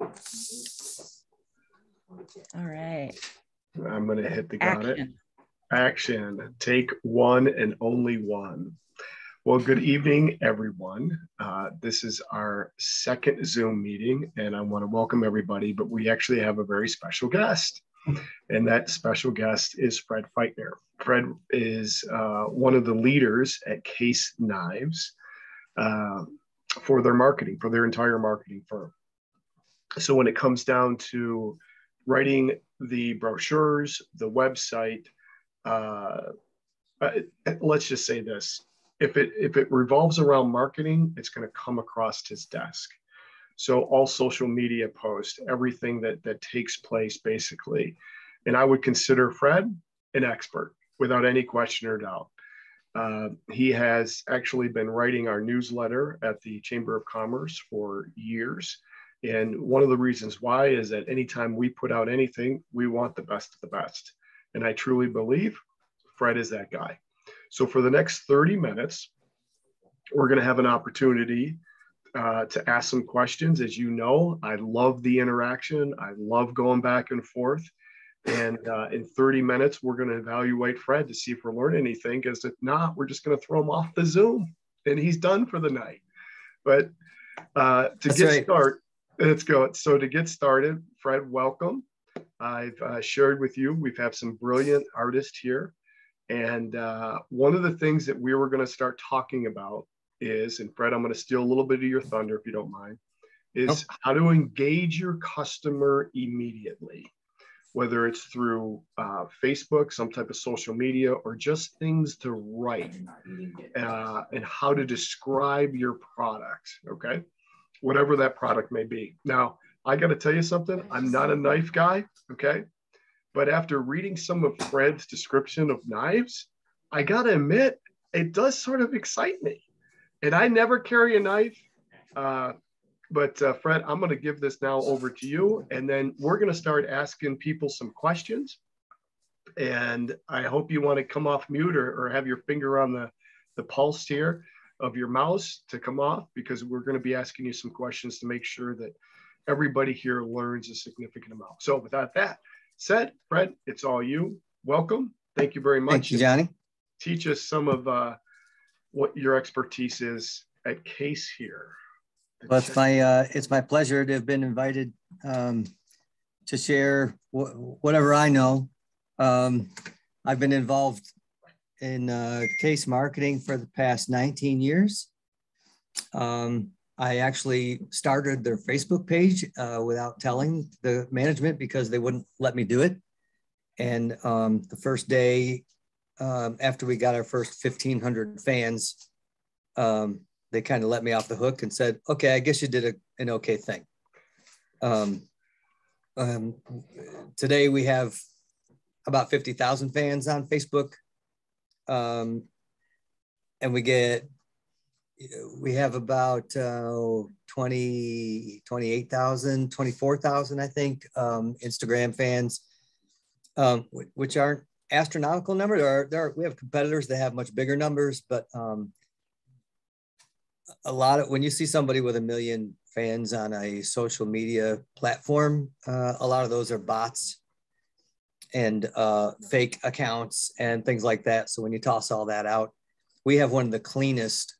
All right. I'm going to hit the got it. Action. Take one and only one. Well, good evening, everyone. This is our second Zoom meeting, and I want to welcome everybody, but we actually have a very special guest, and that special guest is Fred Feitner. Fred is one of the leaders at Case Knives for their marketing, for their entire marketing firm. So when it comes down to writing the brochures, the website, let's just say this. If it revolves around marketing, it's going to come across his desk. So all social media posts, everything that takes place basically. And I would consider Fred an expert without any question or doubt. He has actually been writing our newsletter at the Chamber of Commerce for years. And one of the reasons why is that anytime we put out anything, we want the best of the best. And I truly believe Fred is that guy. So for the next 30 minutes, we're going to have an opportunity to ask some questions. As you know, I love the interaction. I love going back and forth. And in 30 minutes, we're going to evaluate Fred to see if we're learning anything. Because if not, we're just going to throw him off the Zoom and he's done for the night. But let's go. So to get started, Fred, welcome. I've shared with you, we've had some brilliant artists here. And one of the things that we were going to start talking about is, and Fred, I'm going to steal a little bit of your thunder if you don't mind, is how to engage your customer immediately, whether it's through Facebook, some type of social media, or just things to write and how to describe your product, okay? Whatever that product may be. Now, I got to tell you something. I'm not a knife guy, okay? But after reading some of Fred's description of knives, I got to admit, it does sort of excite me. And I never carry a knife. But Fred, I'm going to give this now over to you. And then we're going to start asking people some questions. And I hope you want to come off mute or have your finger on the pulse here of your mouse to come off, because we're going to be asking you some questions to make sure that everybody here learns a significant amount. So without that said, Fred, it's all you. Welcome. Thank you very much. Thank you, Johnny. Teach us some of what your expertise is at Case here. Well, it's my pleasure to have been invited to share whatever I know. I've been involved in Case marketing for the past 19 years. I actually started their Facebook page without telling the management because they wouldn't let me do it. And the first day after we got our first 1,500 fans, they kind of let me off the hook and said, okay, I guess you did an okay thing. Today we have about 50,000 fans on Facebook. And we have about 28,000, 24,000, I think, Instagram fans, which aren't astronomical numbers. We have competitors that have much bigger numbers, but when you see somebody with 1 million fans on a social media platform, a lot of those are bots and fake accounts and things like that. So when you toss all that out, we have one of the cleanest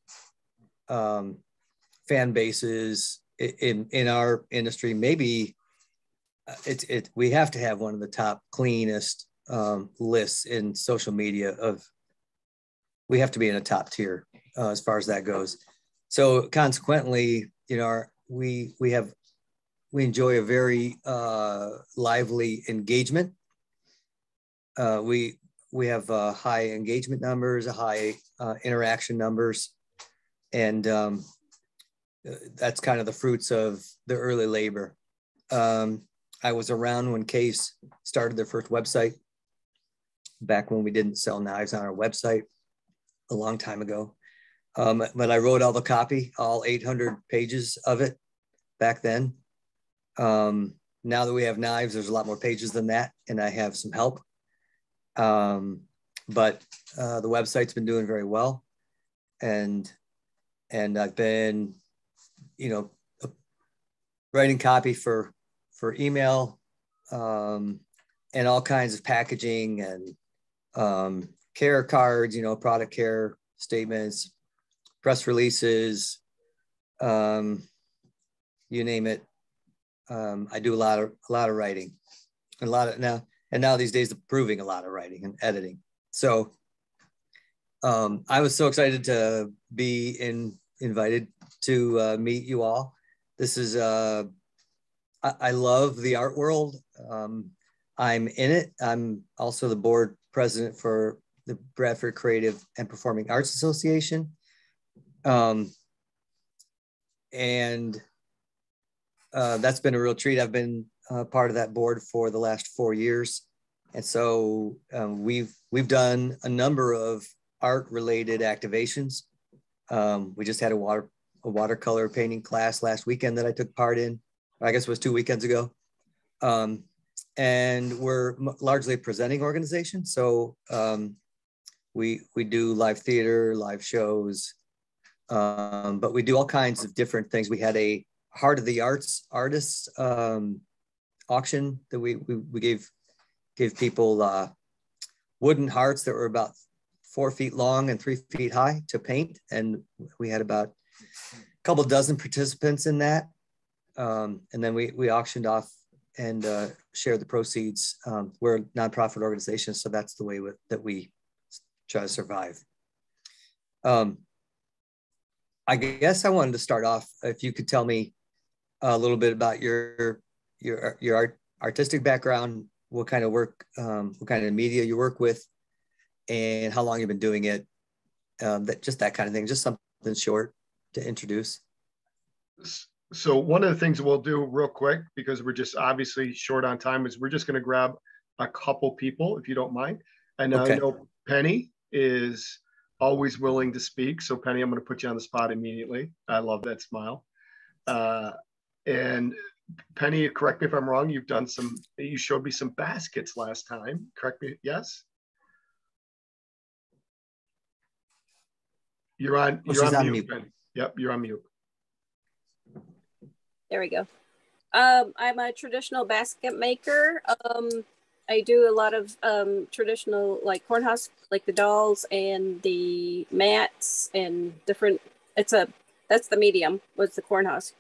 fan bases in our industry. Maybe we have to have one of the top cleanest lists in social media. We have to be in a top tier as far as that goes. So consequently, we enjoy a very lively engagement. We have high engagement numbers, high interaction numbers, and that's kind of the fruits of the early labor. I was around when Case started their first website, back when we didn't sell knives on our website a long time ago. But I wrote all the copy, all 800 pages of it back then. Now that we have knives, there's a lot more pages than that, and I have some help. But the website's been doing very well. And I've been, writing copy for email, and all kinds of packaging and care cards, product care statements, press releases, you name it. I do a lot of writing, and now these days approving a lot of writing and editing. So I was so excited to be invited to meet you all. This is I love the art world. I'm in it. I'm also the board president for the Bradford Creative and Performing Arts Association. And that's been a real treat. I've been part of that board for the last 4 years. And so we've done a number of art related activations. We just had a watercolor painting class last weekend that I took part in. I guess it was 2 weekends ago. And we're largely a presenting organization. So we do live theater, live shows, but we do all kinds of different things. We had a Heart of the Artists auction that we gave people wooden hearts that were about 4 feet long and 3 feet high to paint. And we had about a couple dozen participants in that. And then we auctioned off and shared the proceeds. We're a nonprofit organization, so that's the way that we try to survive. I guess I wanted to start off, if you could tell me a little bit about your artistic background, what kind of work, what kind of media you work with, and how long you've been doing it. That kind of thing, just something short to introduce. So one of the things we'll do real quick, because we're just obviously short on time, is we're just going to grab a couple people, if you don't mind. And okay. I know Penny is always willing to speak. So Penny, I'm going to put you on the spot immediately. I love that smile. And Penny, correct me if I'm wrong. You showed me some baskets last time. Correct me. Yes. You're on mute. Penny. Yep. You're on mute. There we go. I'm a traditional basket maker. I do a lot of traditional, like cornhusk, like the dolls and the mats and different. That's the medium, was the cornhusk.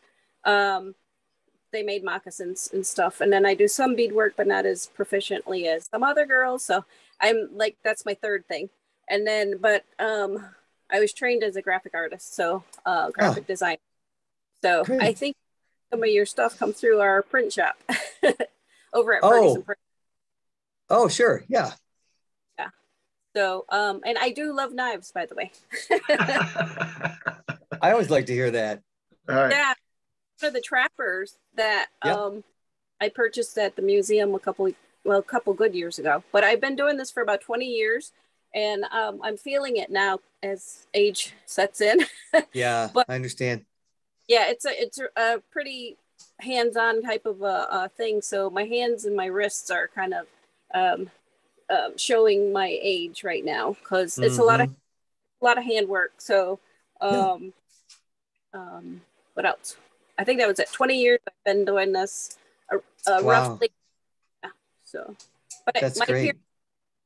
They made moccasins and stuff, and then I do some beadwork, but not as proficiently as some other girls. So I'm like, that's my third thing. And then, but I was trained as a graphic artist, so graphic design. So great. I think some of your stuff come through our print shop over at Ferguson Print. Oh, sure. Yeah. Yeah. So, and I do love knives, by the way. I always like to hear that. All right. Yeah. One of the trappers that I purchased at the museum a couple good years ago, but I've been doing this for about 20 years and I'm feeling it now as age sets in. Yeah, but I understand. Yeah, it's a pretty hands-on type of a thing. So my hands and my wrists are kind of showing my age right now because it's a lot of handwork. So what else? I think that was it. 20 years I've been doing this roughly. Yeah, so, but that's great.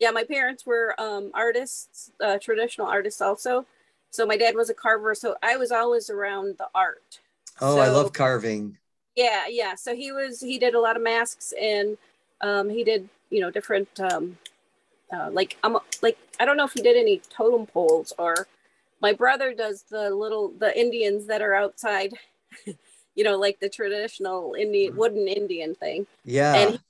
My parents were artists, traditional artists also. So my dad was a carver, so I was always around the art. Oh, so, I love carving. Yeah, yeah. So he did a lot of masks, and he did different like I don't know if he did any totem poles, or my brother does the Indians that are outside, like the traditional wooden Indian thing. Yeah. And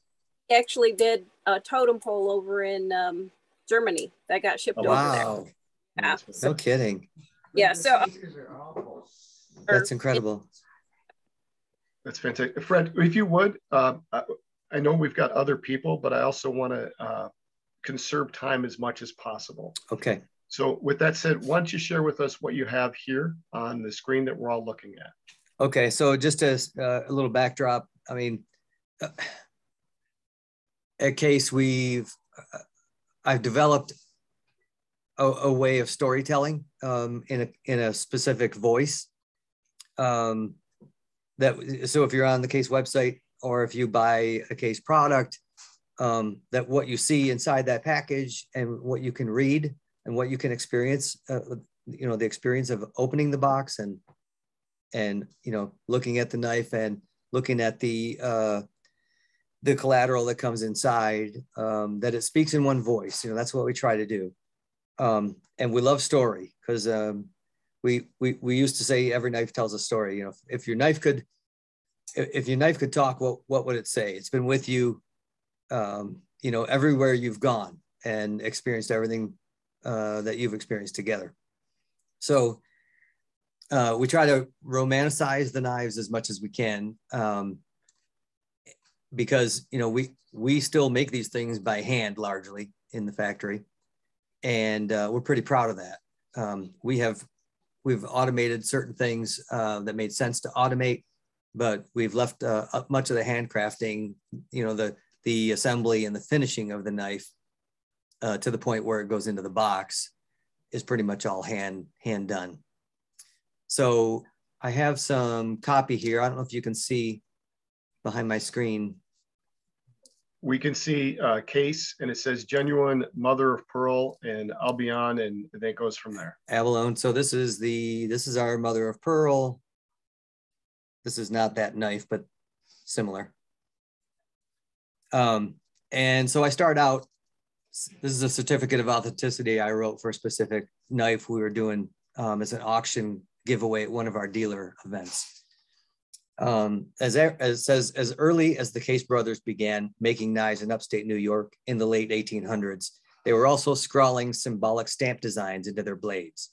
he actually did a totem pole over in Germany that got shipped over there. Wow. Yeah. No kidding. Yeah, so that's incredible. That's fantastic. Fred, if you would, I know we've got other people, but I also want to conserve time as much as possible. Okay. So with that said, why don't you share with us what you have here on the screen that we're all looking at? Okay, so just as a little backdrop, I mean, at Case, I've developed a way of storytelling in a specific voice so if you're on the Case website or if you buy a Case product, that what you see inside that package and what you can read and what you can experience, you know, the experience of opening the box and you know, looking at the knife and looking at the collateral that comes inside, that it speaks in one voice. You know, that's what we try to do. And we love story because we used to say every knife tells a story. You know, if your knife could talk, what would it say? It's been with you, you know, everywhere you've gone and experienced everything that you've experienced together. So we try to romanticize the knives as much as we can, because, you know, we still make these things by hand largely in the factory, and we're pretty proud of that. We've automated certain things that made sense to automate, but we've left much of the handcrafting, you know, the assembly and the finishing of the knife to the point where it goes into the box is pretty much all hand done. So I have some copy here. I don't know if you can see behind my screen. We can see Case, and it says genuine mother of pearl and Albion, and then it goes from there. Abalone. So this is our mother of pearl. This is not that knife, but similar. And so I start out, this is a certificate of authenticity I wrote for a specific knife we were doing as an auction giveaway at one of our dealer events. As it says, as early as the Case brothers began making knives in upstate New York in the late 1800s, they were also scrawling symbolic stamp designs into their blades.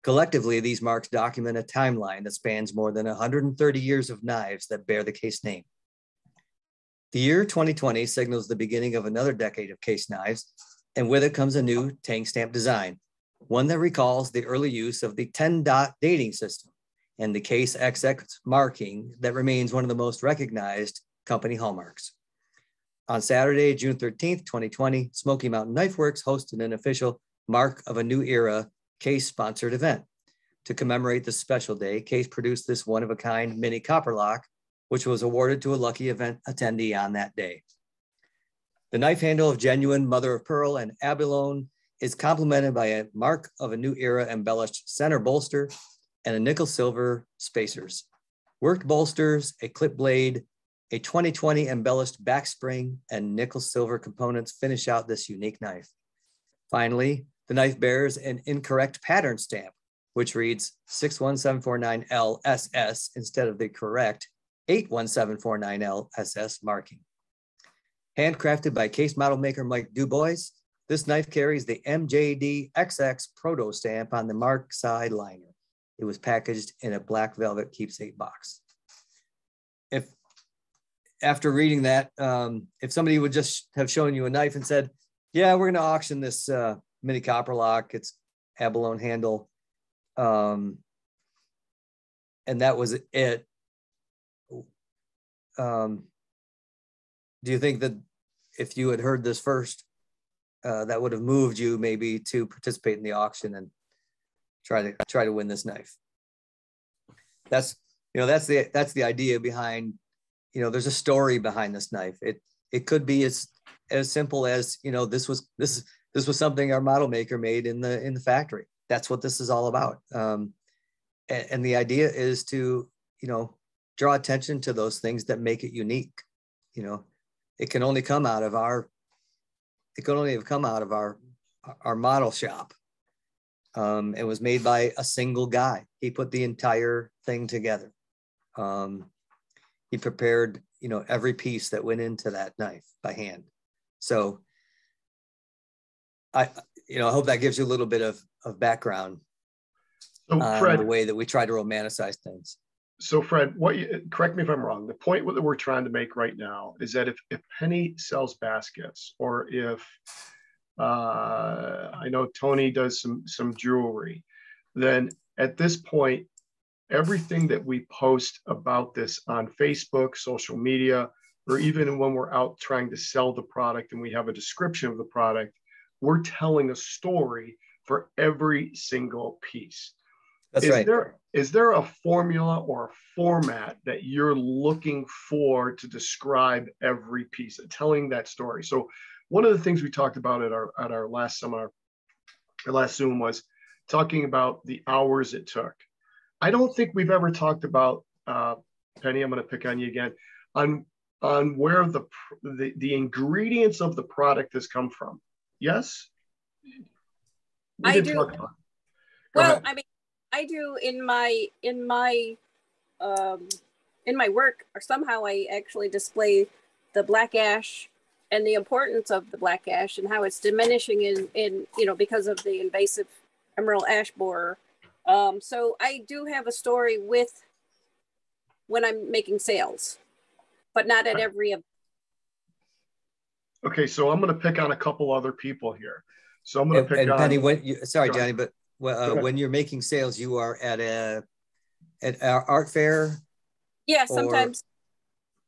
Collectively, these marks document a timeline that spans more than 130 years of knives that bear the Case name. The year 2020 signals the beginning of another decade of Case knives, and with it comes a new tank stamp design, one that recalls the early use of the 10-dot dating system and the Case XX marking that remains one of the most recognized company hallmarks. On Saturday, June 13th, 2020, Smoky Mountain Knife Works hosted an official Mark of a New Era Case-sponsored event. To commemorate this special day, Case produced this one-of-a-kind mini copper lock, which was awarded to a lucky event attendee on that day. The knife handle of genuine mother of pearl and abalone is complemented by a Mark of a New Era embellished center bolster and a nickel silver spacers. Worked bolsters, a clip blade, a 2020 embellished back spring, and nickel silver components finish out this unique knife. Finally, the knife bears an incorrect pattern stamp, which reads 61749LSS instead of the correct 81749LSS marking. Handcrafted by Case model maker Mike Dubois, this knife carries the MJD XX Proto stamp on the mark side liner. It was packaged in a black velvet keepsake box. If after reading that, if somebody would just have shown you a knife and said, yeah, we're gonna auction this mini copper lock, it's abalone handle, and that was it. Do you think that if you had heard this first, that would have moved you maybe to participate in the auction and try to win this knife? That's the idea behind, you know, there's a story behind this knife. It could be as simple as, you know, this was something our model maker made in the factory. That's what this is all about. And the idea is to, you know, draw attention to those things that make it unique. You know, it can only come out of our model shop. It was made by a single guy. He put the entire thing together. He prepared, you know, every piece that went into that knife by hand. So I hope that gives you a little bit of background on Fred, the way that we try to romanticize things. So Fred, correct me if I'm wrong. The point that we're trying to make right now is that if Penny sells baskets, or if I know Tony does some jewelry, then at this point, everything that we post about this on Facebook, social media, or even when we're out trying to sell the product and we have a description of the product, we're telling a story for every single piece. That's right. Is there a formula or a format that you're looking for to describe every piece, telling that story? So one of the things we talked about at our last seminar, our last Zoom, was talking about the hours it took. I don't think we've ever talked about, Penny, I'm going to pick on you again, on where the ingredients of the product has come from. Yes? I do. Well, I mean, I do in my work, or somehow I actually display the black ash and the importance of the black ash and how it's diminishing in because of the invasive emerald ash borer. So I do have a story with when I'm making sales, but not at every event. Okay, so I'm going to pick on a couple other people here. So I'm going to pick on Penny. Sorry, Johnny, but when you're making sales, you are at an art fair. Yeah, sometimes.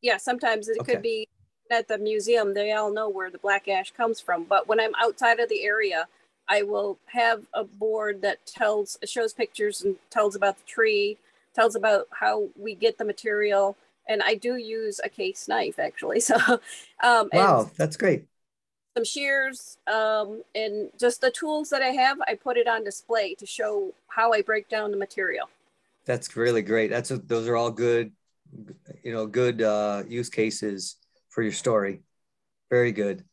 Yeah, sometimes it could be at the museum. They all know where the black ash comes from. But when I'm outside of the area, I will have a board that shows pictures and tells about the tree, tells about how we get the material. And I do use a case knife, actually. So, wow, that's great. Some shears and just the tools that I have, I put it on display to show how I break down the material. That's really great. Those are all good, good use cases for your story. Very good.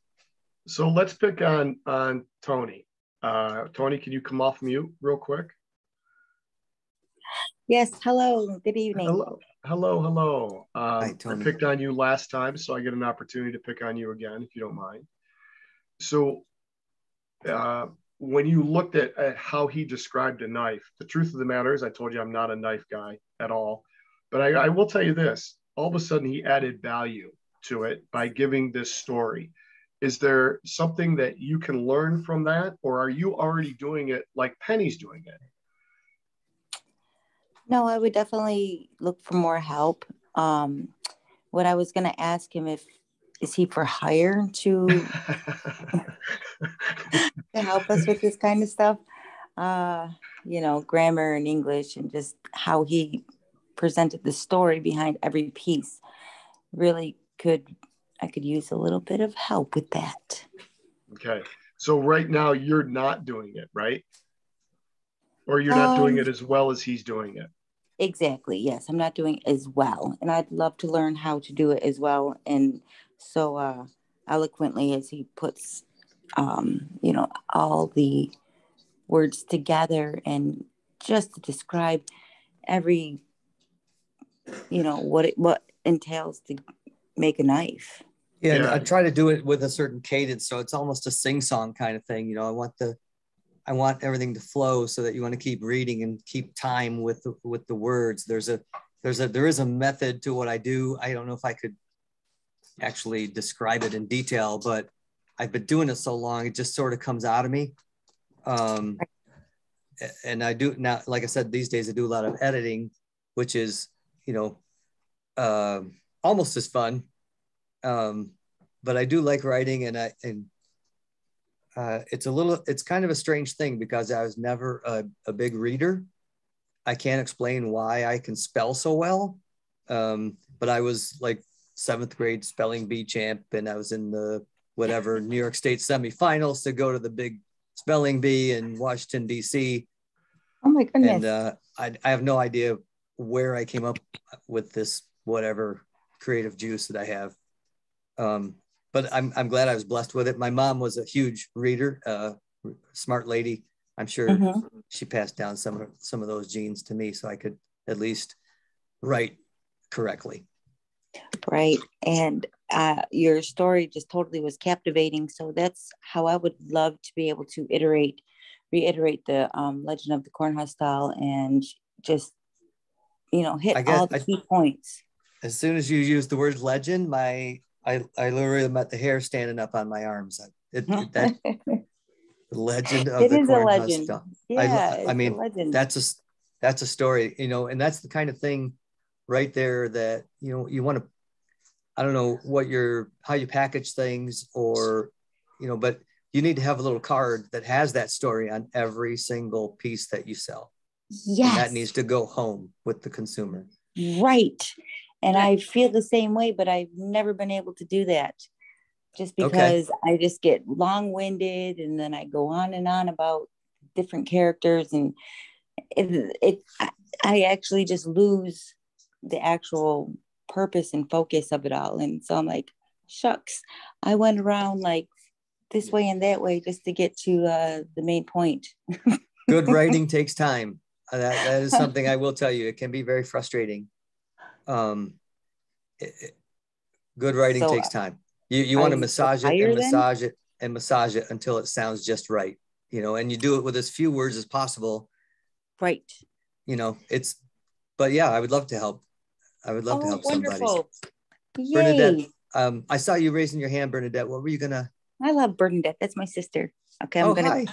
So let's pick on Tony. Tony, can you come off mute real quick? Yes. Hello. Good evening. Hello. Hi, Tony. I picked on you last time, so I get an opportunity to pick on you again, if you don't mind. So when you looked at how he described a knife, the truth of the matter is, I told you I'm not a knife guy at all, but I will tell you this, all of a sudden he added value to it by giving this story. Is there something that you can learn from that, or are you already doing it like Penny's doing it? No, I would definitely look for more help. What I was going to ask him, is he for hire to help us with this kind of stuff? Grammar and English and just how he presented the story behind every piece. Really I could use a little bit of help with that. Okay. So right now you're not doing it, right? Or you're not doing it as well as he's doing it? Exactly. Yes, I'm not doing it as well. And I'd love to learn how to do it as well. And so eloquently as he puts, all the words together and just to describe every, what entails to make a knife. Yeah, and I try to do it with a certain cadence, so it's almost a sing-song kind of thing. I want everything to flow so that you want to keep reading and keep time with the words. There is a method to what I do. I don't know if I could actually describe it in detail, but I've been doing it so long, it just sort of comes out of me. And I do now, like I said, these days I do a lot of editing, which is, almost as fun. But I do like writing, and it's kind of a strange thing because I was never a big reader. I can't explain why I can spell so well. But I was like 7th grade spelling bee champ, and I was in the New York State semifinals to go to the big spelling bee in Washington, D.C. Oh my goodness. And I have no idea where I came up with this, whatever creative juice that I have. But I'm glad I was blessed with it. My mom was a huge reader, smart lady. I'm sure she passed down some of those genes to me so I could at least write correctly. Right. And your story just totally was captivating. So that's how I would love to be able to reiterate the legend of the cornhusk doll and just, hit all the key points. As soon as you use the word legend, I literally met the hair standing up on my arms. The legend of the cornhusk doll. Yeah, I mean, that's a story, and that's the kind of thing right there that, you want to, I don't know how you package things or, but you need to have a little card that has that story on every single piece that you sell. Yes. And that needs to go home with the consumer. Right. And I feel the same way, but I've never been able to do that just because I just get long-winded and then I go on and on about different characters, and I actually just lose the actual purpose and focus of it all. And so I'm like, shucks, I went around like this way and that way just to get to the main point. Good writing takes time. That is something I will tell you. It can be very frustrating. Good writing takes time. You want to massage it and massage it and massage it until it sounds just right, you know, and you do it with as few words as possible. Right. You know, but yeah, I would love to help. I would love to help wonderful. Somebody. Yay. Bernadette, I saw you raising your hand, Bernadette. What were you gonna? I love Bernadette. That's my sister. Okay, I'm gonna. Hi.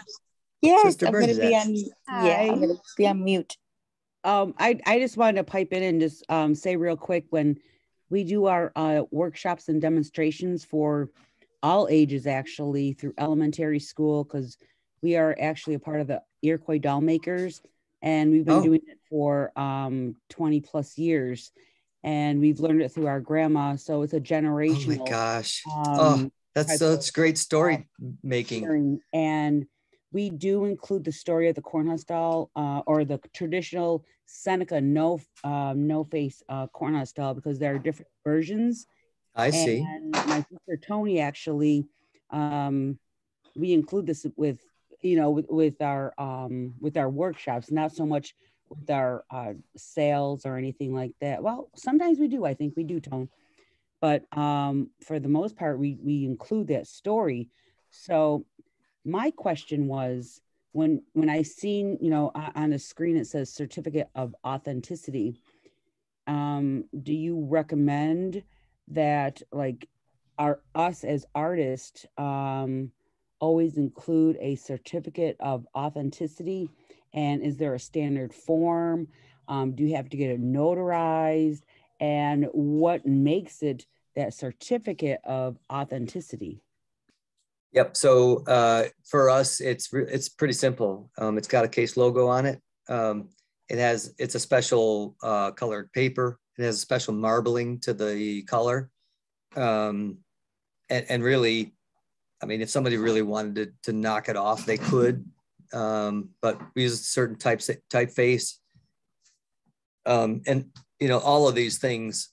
Yes, Sister I'm gonna be Bernadette. on. Yeah, I'm gonna be on mute. I just wanted to pipe in and just say real quick, when we do our workshops and demonstrations for all ages, actually through elementary school, because we are actually a part of the Iroquois doll makers, and we've been doing it for 20 plus years, and we've learned it through our grandma. So it's a generational. Oh my gosh! That's great story making. And we do include the story of the cornhusk doll, or the traditional Seneca no face cornhusk doll, because there are different versions. I see. And my sister Tony actually, we include this with our workshops, not so much with our sales or anything like that. Well, sometimes we do. I think we do, Tone. But for the most part, we include that story. So my question was, when I seen, on the screen, it says certificate of authenticity. Do you recommend that, like, us as artists always include a certificate of authenticity? And is there a standard form? Do you have to get it notarized? And what makes it that certificate of authenticity? Yep. So for us, it's pretty simple. It's got a case logo on it. It's a special colored paper. It has a special marbling to the color. And really, I mean, if somebody really wanted to knock it off, they could. But we use a certain typeface. And all of these things,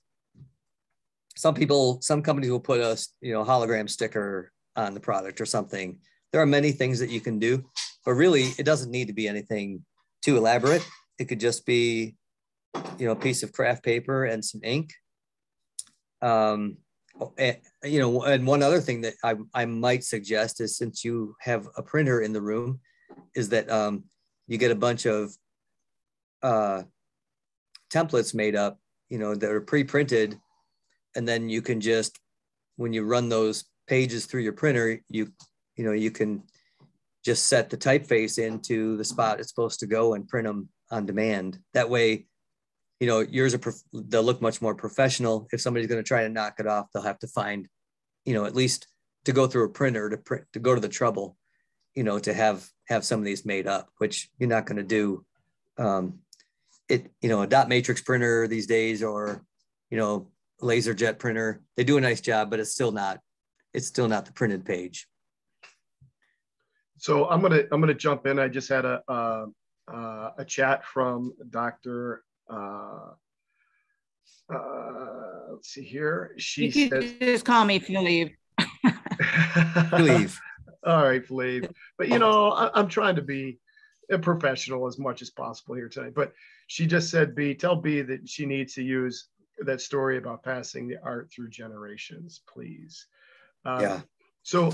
some companies will put a hologram sticker on the product or something. There are many things that you can do, but really it doesn't need to be anything too elaborate. It could just be, a piece of craft paper and some ink. And one other thing that I might suggest is, since you have a printer in the room, is that you get a bunch of templates made up, that are pre-printed, and then you can just, when you run those pages through your printer, you can just set the typeface into the spot it's supposed to go and print them on demand. That way, yours they'll look much more professional. If somebody's going to try to knock it off, they'll have to find, at least to go through a printer to go to the trouble, to have some of these made up, which you're not going to do. A dot matrix printer these days, or laser jet printer, they do a nice job, but it's still not the printed page. So I'm gonna jump in. I just had a chat from Dr. Let's see here. She says, just call me Philippe. Philippe. All right, Philippe. But I'm trying to be a professional as much as possible here tonight. But she just said, tell B that she needs to use that story about passing the art through generations, please. Yeah. So,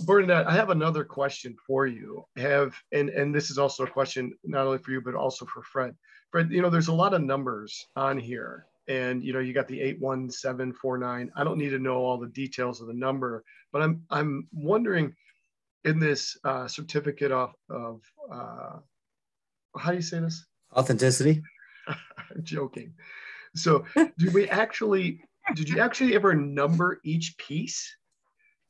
Bernadette, I have another question for you. And this is also a question not only for you, but also for Fred. Fred, there's a lot of numbers on here, and you got the 81749. I don't need to know all the details of the number, but I'm wondering, in this certificate of how do you say this? Authenticity. I'm joking. So, did you actually ever number each piece?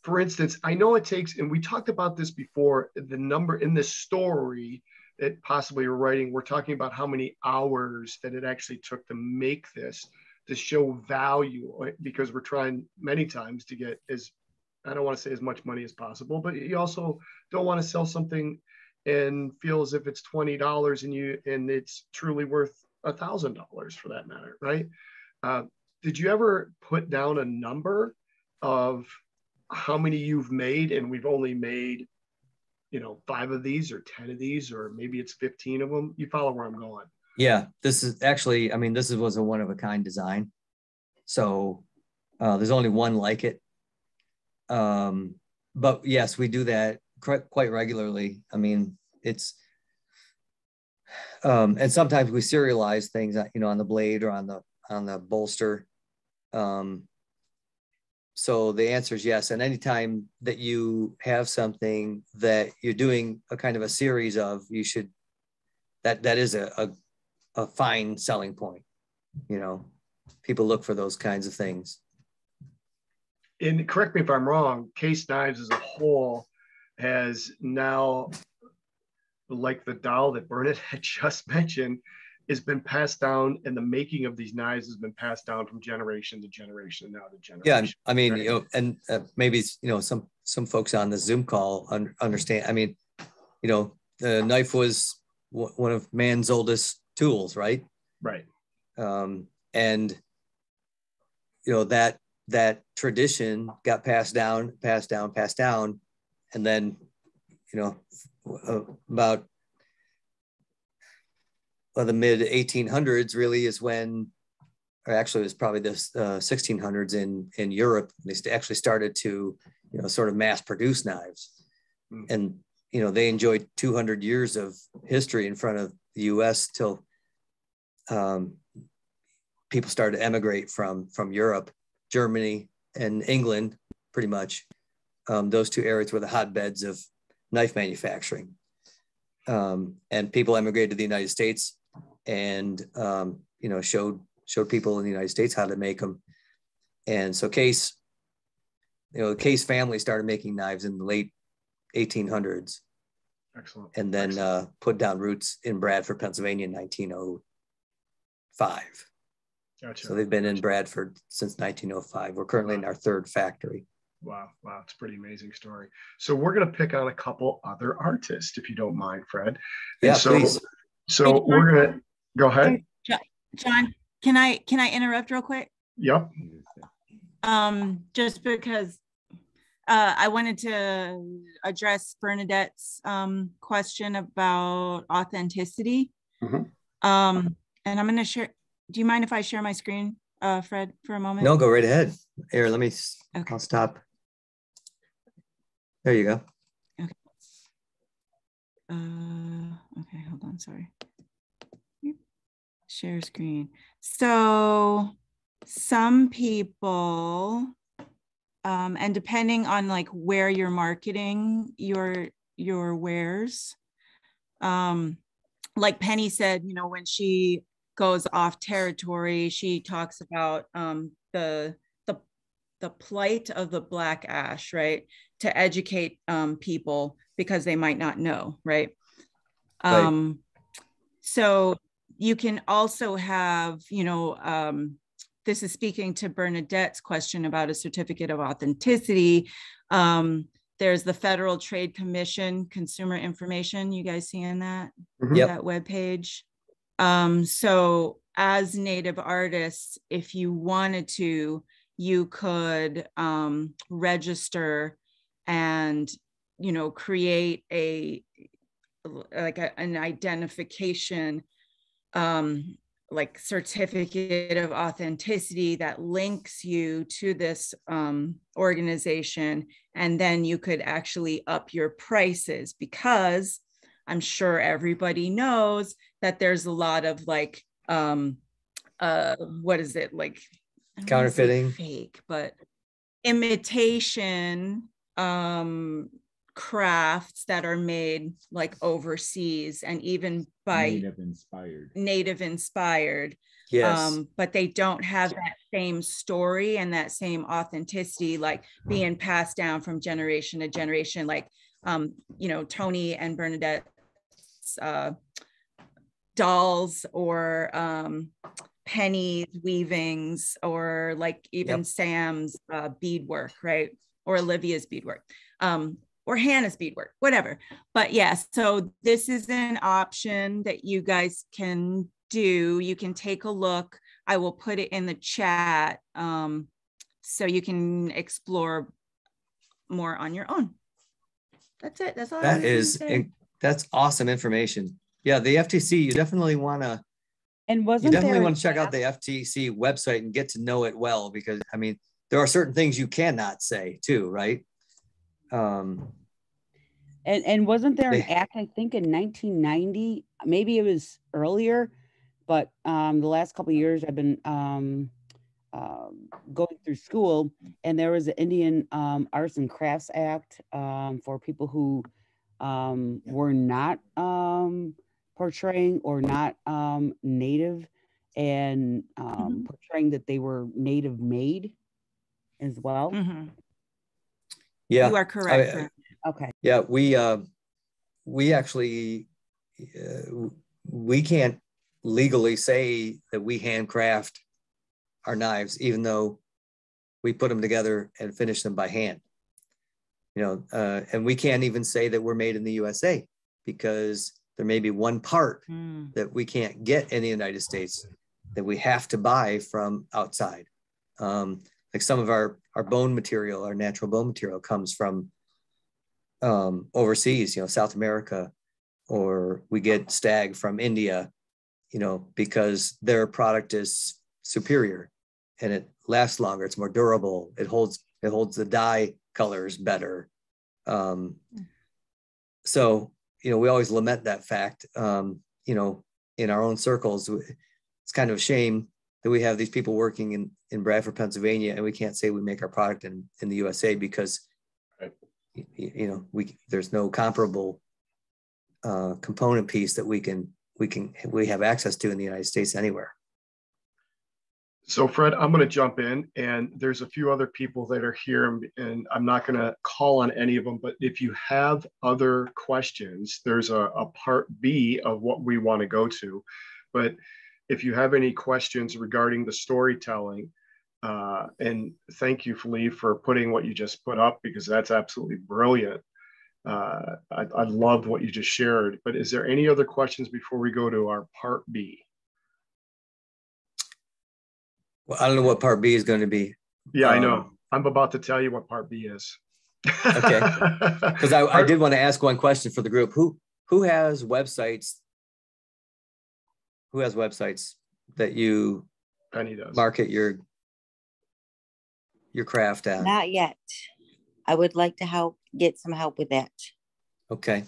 For instance, I know it takes, and we talked about this before, the number in this story, it possibly writing, we're talking about how many hours that it actually took to make this, to show value, because we're trying many times to get as, I don't want to say as much money as possible, but you also don't want to sell something and feel as if it's $20 and it's truly worth $1,000 for that matter, right? Did you ever put down a number of how many you've made, and we've only made, 5 of these or 10 of these, or maybe it's 15 of them? You follow where I'm going? Yeah, this is actually, this was a one-of-a-kind design. So there's only one like it. But yes, we do that quite regularly. It's, and sometimes we serialize things, on the blade or on the bolster. So the answer is yes. And anytime that you have something that you're doing a kind of a series of, you should, that is a fine selling point. People look for those kinds of things. And correct me if I'm wrong, Case Knives as a whole has now, like the doll that Bernadette had just mentioned, has been passed down, and the making of these knives has been passed down from generation to generation, and now to generation. Yeah, and maybe some folks on the Zoom call understand. The knife was one of man's oldest tools, right? Right. And that tradition got passed down, and then about the mid 1800s really is when, or actually it was probably the 1600s in Europe, they actually started to sort of mass produce knives. And they enjoyed 200 years of history in front of the US till people started to emigrate from Europe, Germany and England, pretty much. Those two areas were the hotbeds of knife manufacturing. And people emigrated to the United States and showed people in the United States how to make them. And so Case family started making knives in the late 1800s. Excellent. And then put down roots in Bradford, Pennsylvania in 1905. Gotcha. So they've been in Bradford since 1905. We're currently in our third factory. Wow. It's a pretty amazing story. So we're going to pick on a couple other artists, if you don't mind, Fred. Yeah, please. So we're going to go ahead. John, can I interrupt real quick? Yep. Just because I wanted to address Bernadette's question about authenticity. Mm-hmm. And I'm going to share. Do you mind if I share my screen, Fred, for a moment? No, go right ahead. Here, let me. Okay. I'll stop. There you go. Okay. Okay, hold on. Sorry. Share screen. So some people, and depending on like where you're marketing your wares, like Penny said, when she goes off territory, she talks about the plight of the black ash, right? To educate people because they might not know, right? Right. So you can also have, this is speaking to Bernadette's question about a certificate of authenticity. There's the Federal Trade Commission consumer information. You guys seeing that? Mm-hmm. Yep. That webpage. So as Native artists, if you wanted to, you could register and, create an identification, like certificate of authenticity that links you to this organization. And then you could actually up your prices, because I'm sure everybody knows that there's a lot of like, what is it? Like Counterfeiting, fake, but imitation crafts that are made like overseas and even by native inspired. yes. But they don't have that same story and that same authenticity, like being passed down from generation to generation. Like Tony and Bernadette it's dolls or pennies, weavings, or like even Sam's beadwork, right? Or Olivia's beadwork, or Hannah's beadwork, whatever. But yes, so this is an option that you guys can do. You can take a look. I will put it in the chat so you can explore more on your own. That's it. That's all. That's awesome information. Yeah, the FTC, you definitely want to. And you definitely want to check out the FTC website and get to know it well, because I mean, there are certain things you cannot say too, right? And wasn't there an act, I think in 1990, maybe it was earlier, but the last couple of years I've been going through school, and there was an Indian Arts and Crafts Act for people who were not portraying or not native, and portraying that they were native made as well. Yeah, you are correct. Okay. Yeah, we actually we can't legally say that we handcraft our knives, even though we put them together and finish them by hand. You know, and we can't even say that we're made in the USA, because there may be one part that we can't get in the United States that we have to buy from outside. Like some of our bone material, our natural bone material, comes from overseas, you know, South America, or we get stag from India, you know, because their product is superior and it lasts longer. It's more durable. It holds the dye colors better. So, you know, we always lament that fact. You know, in our own circles, it's kind of a shame that we have these people working in Bradford, Pennsylvania, and we can't say we make our product in the USA, because, you know, there's no comparable component piece that we have access to in the United States anywhere. So Fred, I'm going to jump in, and there's a few other people that are here, and I'm not going to call on any of them, but if you have other questions, there's a part B of what we want to go to. But if you have any questions regarding the storytelling, and thank you, Felipe, for putting what you just put up, because that's absolutely brilliant. I loved what you just shared, but is there any other questions before we go to our part B? Well, I don't know what part B is going to be. Yeah, I know. I'm about to tell you what part B is. Okay. Because I did want to ask one question for the group. Who has websites? Who has websites that you Penny does market your craft on? Not yet. I would like to get some help with that. Okay.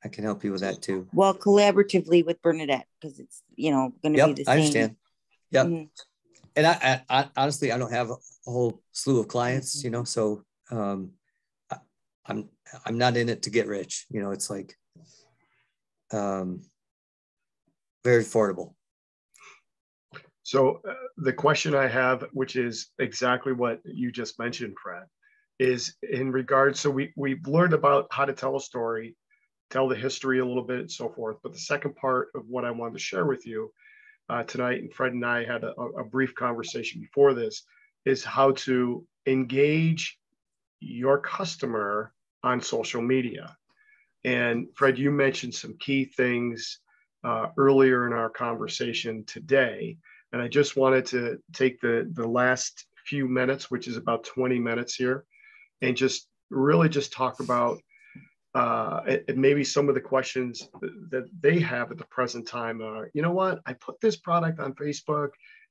I can help you with that too. Well, collaboratively with Bernadette, because it's, you know, going to be the same. I understand. Yep. And I honestly, I don't have a whole slew of clients, you know, so I'm not in it to get rich. You know, it's like very affordable. So the question I have, which is exactly what you just mentioned, Fred, is in regards, so we've learned about how to tell a story, tell the history a little bit and so forth. But the second part of what I wanted to share with you tonight, and Fred and I had a brief conversation before this, is how to engage your customer on social media. And Fred, you mentioned some key things earlier in our conversation today. And I just wanted to take the last few minutes, which is about 20 minutes here, and just really just talk about maybe some of the questions that they have at the present time are, you know what, I put this product on Facebook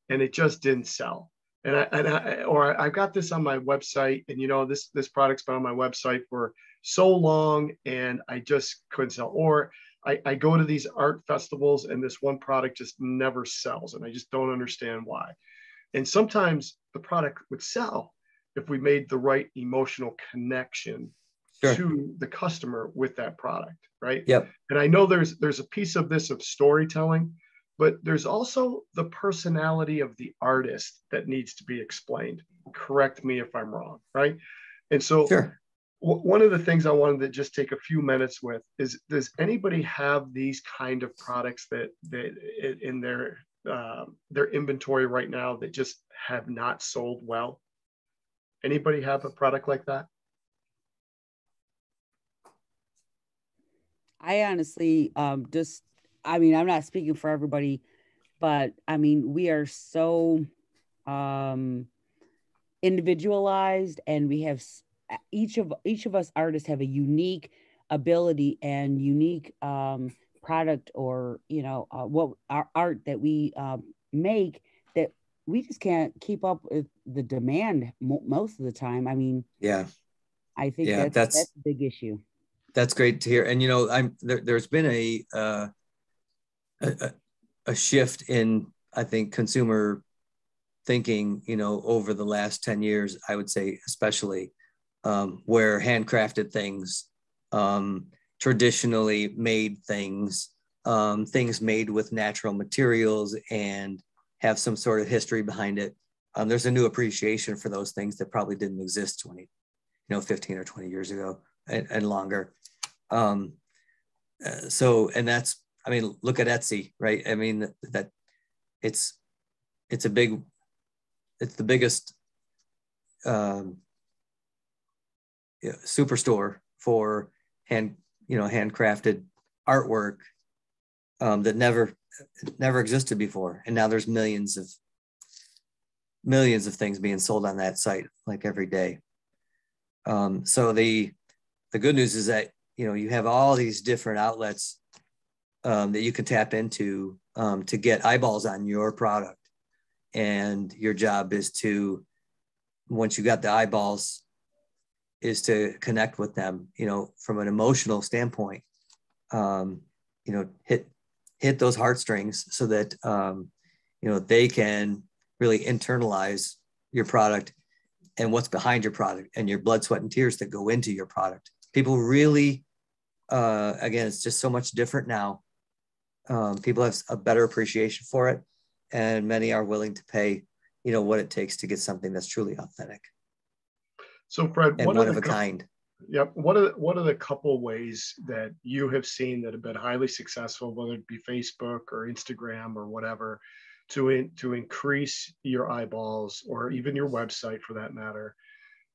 and it just didn't sell. Or I got this on my website, and, you know, this product's been on my website for so long and I just couldn't sell. Or I go to these art festivals and this one product just never sells, and I just don't understand why. And sometimes the product would sell if we made the right emotional connection to the customer with that product, right? Yep. And I know there's a piece of this of storytelling, but there's also the personality of the artist that needs to be explained. Correct me if I'm wrong, right? And so one of the things I wanted to just take a few minutes with is, does anybody have these kind of products that in their inventory right now that just have not sold well? Anybody have a product like that? I honestly just, I mean, I'm not speaking for everybody, but I mean, we are so individualized, and we have each of us artists have a unique ability and unique product, or what our art that we make, that we just can't keep up with the demand most of the time. I mean, Yeah. I think Yeah, that's a big issue. That's great to hear. And there's been a shift in, I think, consumer thinking, over the last 10 years, I would say, especially, where handcrafted things, traditionally made things, things made with natural materials and have some sort of history behind it. There's a new appreciation for those things that probably didn't exist 15 or 20 years ago and longer. So, and that's, I mean, look at Etsy, right? I mean, that it's the biggest superstore for handcrafted artwork that never existed before. And now there's millions of things being sold on that site, like every day. So the good news is that, you have all these different outlets that you can tap into to get eyeballs on your product. And your job is to, once you got the eyeballs, is to connect with them, from an emotional standpoint, hit those heartstrings so that, they can really internalize your product and what's behind your product and your blood, sweat, and tears that go into your product. People really, again, it's just so much different now. People have a better appreciation for it, and many are willing to pay, what it takes to get something that's truly authentic. So Fred, and one of a kind. Yep. What are the couple ways that you have seen that have been highly successful, whether it be Facebook or Instagram or whatever, to increase your eyeballs, or even your website for that matter,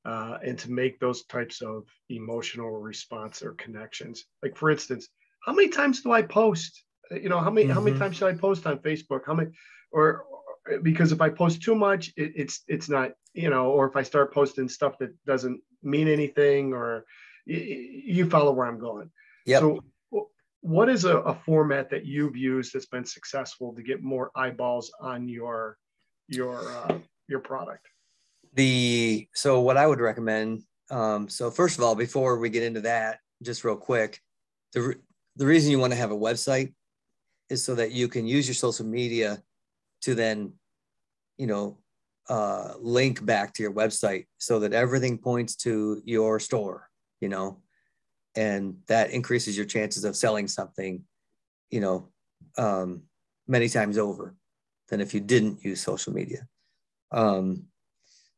and to make those types of emotional response or connections? Like, for instance, how many times do I post? How many times should I post on Facebook? How many, or because if I post too much, it's not, or if I start posting stuff that doesn't mean anything, or you follow where I'm going. Yep. So what is a format that you've used that's been successful to get more eyeballs on your product? So what I would recommend, so first of all, before we get into that, just real quick, the reason you want to have a website is so that you can use your social media to then, link back to your website, so that everything points to your store, and that increases your chances of selling something, many times over than if you didn't use social media.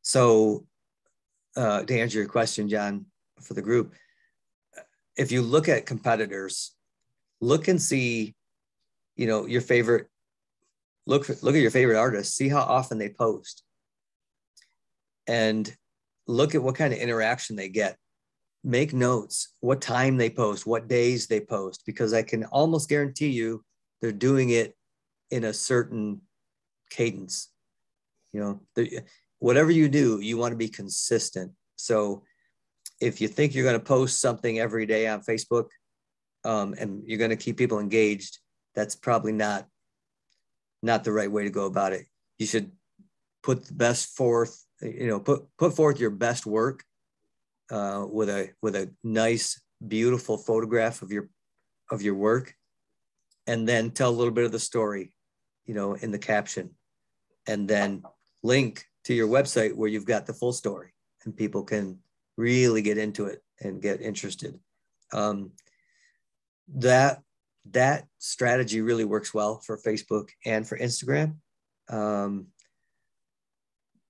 So to answer your question, John, for the group, if you look at competitors, look and see, your favorite, look at your favorite artists, see how often they post, and look at what kind of interaction they get. Make notes, what time they post, what days they post, because I can almost guarantee you they're doing it in a certain cadence. Whatever you do, you want to be consistent. So if you think you're going to post something every day on Facebook, and you're going to keep people engaged, that's probably not the right way to go about it. You should put the best forth, put forth your best work with a nice, beautiful photograph of your work, and then tell a little bit of the story, in the caption, and then link to your website where you've got the full story and people can really get into it and get interested. That strategy really works well for Facebook and for Instagram.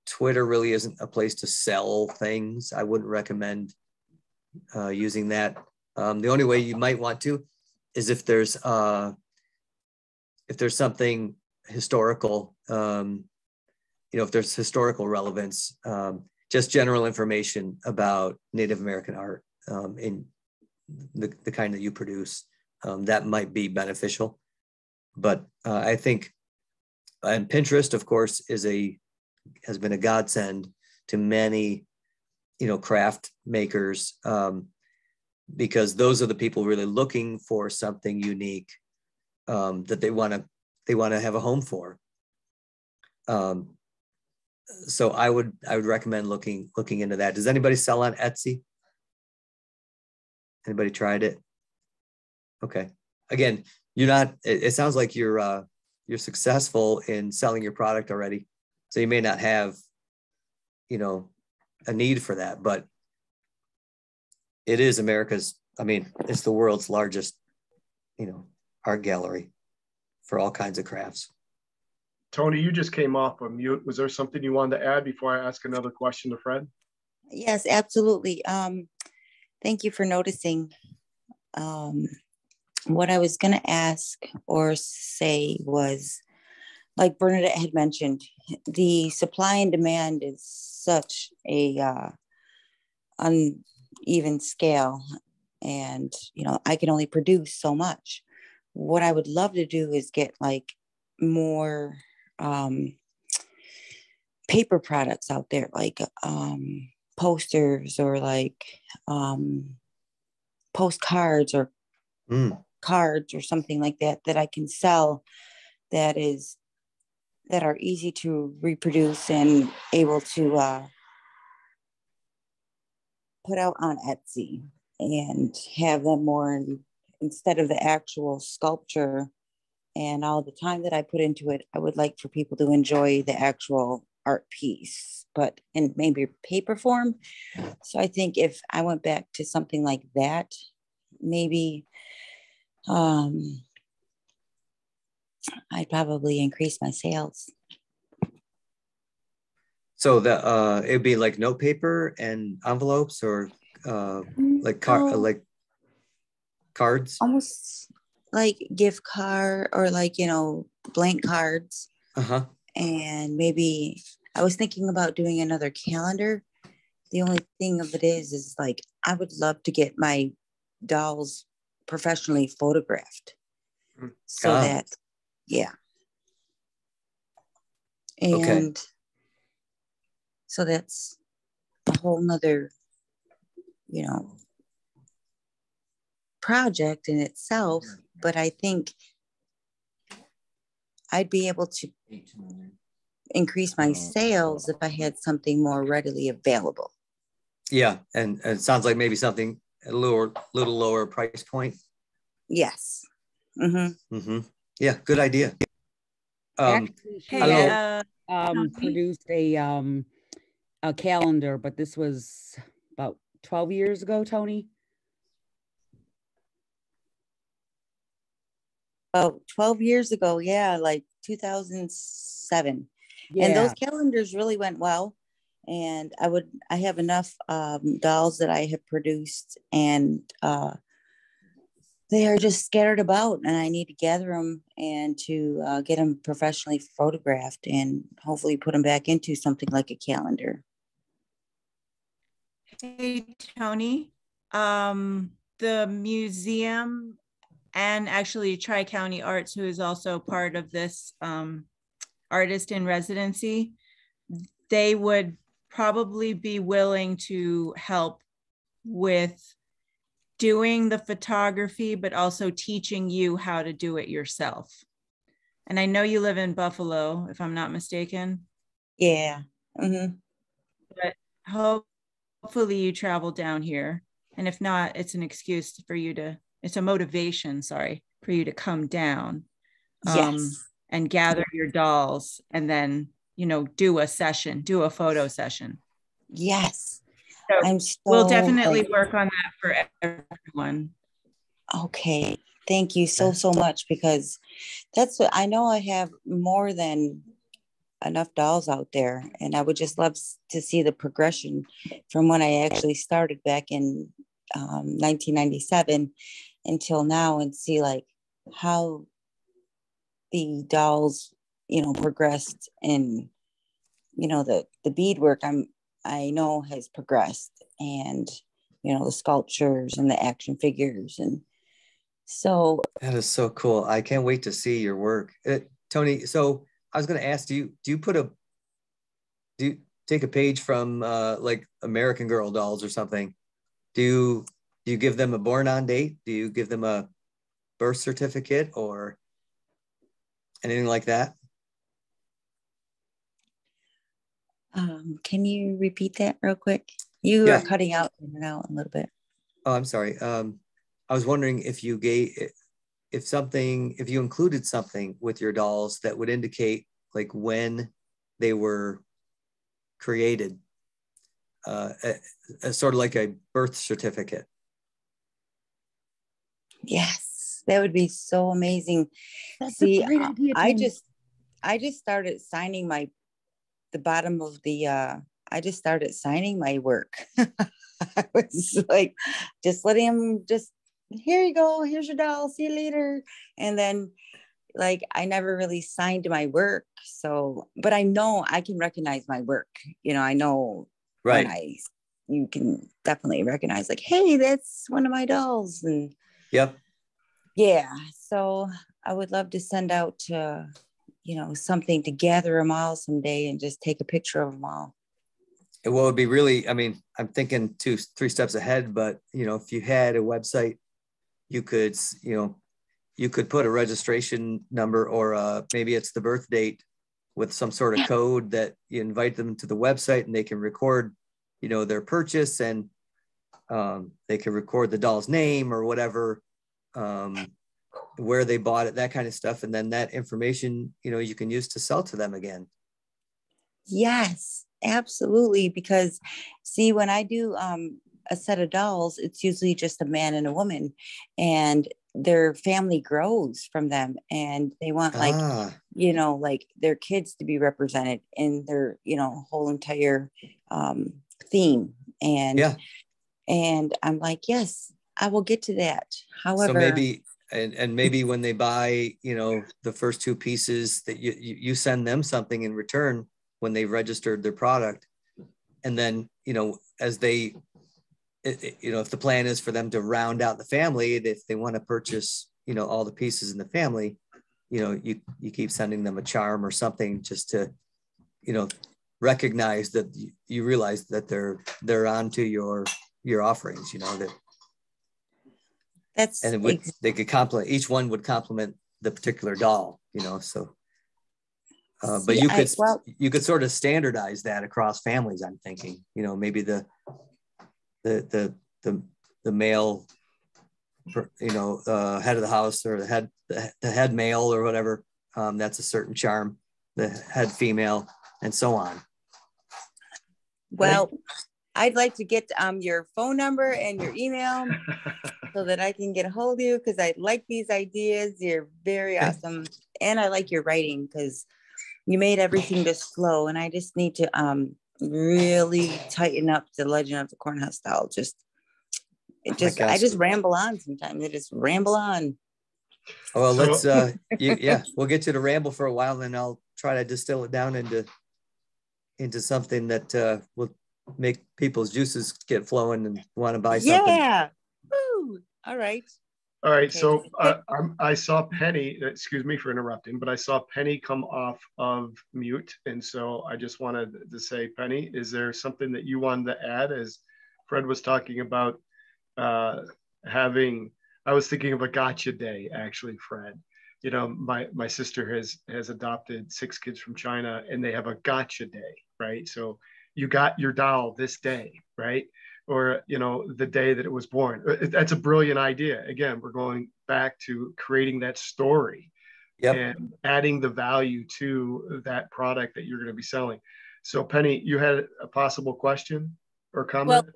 Twitter really isn't a place to sell things. I wouldn't recommend, using that. The only way you might want to is if there's something historical, if there's historical relevance, just general information about Native American art in the kind that you produce, that might be beneficial. But I think, and Pinterest, of course, has been a godsend to many, craft makers, because those are the people really looking for something unique that they want to have a home for. So I would recommend looking into that. Does anybody sell on Etsy? Anybody tried it? Okay. Again, it sounds like you're successful in selling your product already. So you may not have, a need for that, but it is it's the world's largest, art gallery for all kinds of crafts. Tony, you just came off of mute. Was there something you wanted to add before I ask another question to Fred? Yes, absolutely. Thank you for noticing. What I was going to ask or say was, like Bernadette had mentioned, the supply and demand is such a uneven scale, and I can only produce so much. What I would love to do is get like more paper products out there, like posters or like postcards or cards or something like that I can sell, that are easy to reproduce and able to put out on Etsy, and have them more instead of the actual sculpture and all the time that I put into it. I would like for people to enjoy the actual art piece, but in maybe paper form. So I think if I went back to something like that, maybe I'd probably increase my sales. So it'd be like note paper and envelopes, or like cards, almost like gift card, or like blank cards. And maybe I was thinking about doing another calendar. The only thing of it is like I would love to get my dolls professionally photographed, so that and okay. So that's a whole nother project in itself. But I think I'd be able to increase my sales if I had something more readily available. Yeah, and it sounds like maybe something a little lower price point. Yes. Yeah, good idea. Actually, she produced a calendar, but this was about 12 years ago, Tony. About 12 years ago, yeah, like 2007. Yeah. And those calendars really went well. And I have enough dolls that I have produced, and they are just scattered about, and I need to gather them and to get them professionally photographed and hopefully put them back into something like a calendar. Hey, Tony, the museum and actually Tri-County Arts, who is also part of this artist in residency, they would probably be willing to help with doing the photography, but also teaching you how to do it yourself. And I know you live in Buffalo, if I'm not mistaken. Yeah. But hopefully you travel down here. And if not, it's an excuse for you to, it's a motivation, for you to come down and gather your dolls, and then, do a photo session. Yes. So we'll definitely work on that for everyone. Okay. Thank you so much, because that's what I know. I have more than enough dolls out there, and I would just love to see the progression from when I actually started back in 1997 until now, and see like how the dolls, progressed, and the beadwork I know has progressed, and the sculptures and the action figures, and so That is so cool. I can't wait to see your work. Tony, so I was going to ask, do you take a page from like American Girl dolls or something? Do you give them a born on date? Do you give them a birth certificate or anything like that? Can you repeat that real quick? You Yeah. are cutting out in and out a little bit. Oh, I'm sorry. I was wondering if you included something with your dolls that would indicate like when they were created, sort of like a birth certificate. Yes, that would be so amazing. That's See, a great idea, I Tony. just started signing the bottom of the I just started signing my work. I was like, just letting him here you go, here's your doll, see you later. And then like I never really signed my work. So, but I know I can recognize my work. I know Right. when you can definitely recognize like, hey, that's one of my dolls. And yep. Yeah. So I would love to send out something to gather them all someday and just take a picture of them all. Well, it would be really, I mean, I'm thinking 2-3 steps ahead, but if you had a website, you could put a registration number or maybe it's the birth date with some sort of code that you invite them to the website and they can record, their purchase, and they can record the doll's name or whatever, where they bought it, that kind of stuff. And then that information, you can use to sell to them again. Yes, absolutely. Because see, when I do a set of dolls, it's usually just a man and a woman, and their family grows from them, and they want like their kids to be represented in their whole entire theme. And I'm like, yes, I will get to that. However, so maybe maybe when they buy the first 2 pieces, that you send them something in return when they've registered their product, and then as they if the plan is for them to round out the family, if they want to purchase all the pieces in the family, you keep sending them a charm or something just to recognize that you realize that they're onto your offerings, that that's, and they could complement, each one would complement the particular doll, so but you could sort of standardize that across families. I'm thinking, maybe the male, head of the house, or the head male or whatever, that's a certain charm, the head female, and so on. Well, I'd like to get your phone number and your email so that I can get a hold of you, because I like these ideas. You're very awesome. And I like your writing, because you made everything just flow. And I just need to really tighten up the Legend of the Cornhusk Doll. I just ramble on sometimes. I just ramble on. Well, let's we'll get you to ramble for a while, and I'll try to distill it down into something that will make people's juices get flowing and want to buy something. Yeah. Woo. All right. Okay. So I saw Penny, excuse me for interrupting, but I saw Penny come off of mute. And so I just wanted to say, Penny, is there something that you wanted to add? As Fred was talking about I was thinking of a gotcha day, actually, Fred. My sister has adopted 6 kids from China, and they have a gotcha day, right? So you got your doll this day, right? Or, the day that it was born. That's a brilliant idea. Again, we're going back to creating that story. Yep. And adding the value to that product that you're going to be selling. So Penny, you had a possible question or comment? Well,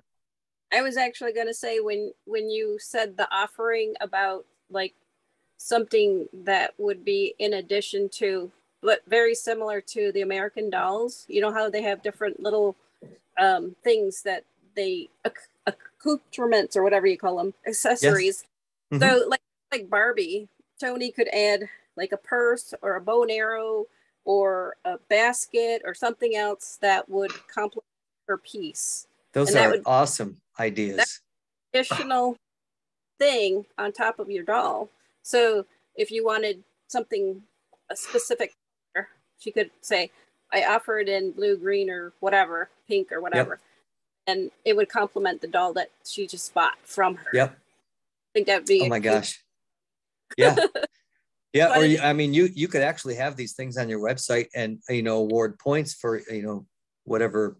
I was actually going to say, when you said the offering about like something that would be in addition to, but very similar to the American dolls, how they have different little things that they accoutrements or whatever you call them, accessories. Yes. So like Barbie, Tony could add like a purse or a bow and arrow or a basket or something else that would complement her piece. Those are awesome ideas. Additional thing on top of your doll. So if you wanted something, a specific color, she could say, I offer it in blue, green, or whatever, pink or whatever. Yep. And it would complement the doll that she just bought from her. Yep. I think that'd be. Oh my gosh. Yeah. Yeah. Or I mean, you could actually have these things on your website and, award points for, whatever,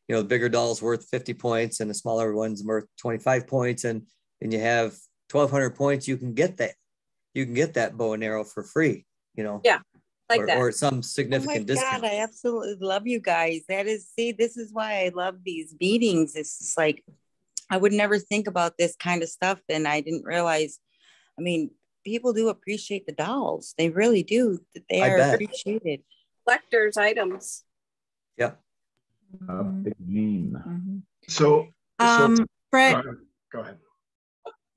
the bigger doll's worth 50 points and the smaller one's worth 25 points. And you have 1,200 points. You can get that bow and arrow for free, Yeah. Like that. Or some significant discount. God, I absolutely love you guys. This is why I love these meetings. It's just like, I would never think about this kind of stuff. And I didn't realize, I mean, people do appreciate the dolls. They really do. They are appreciated. Collector's items. Yep. So Fred, go ahead.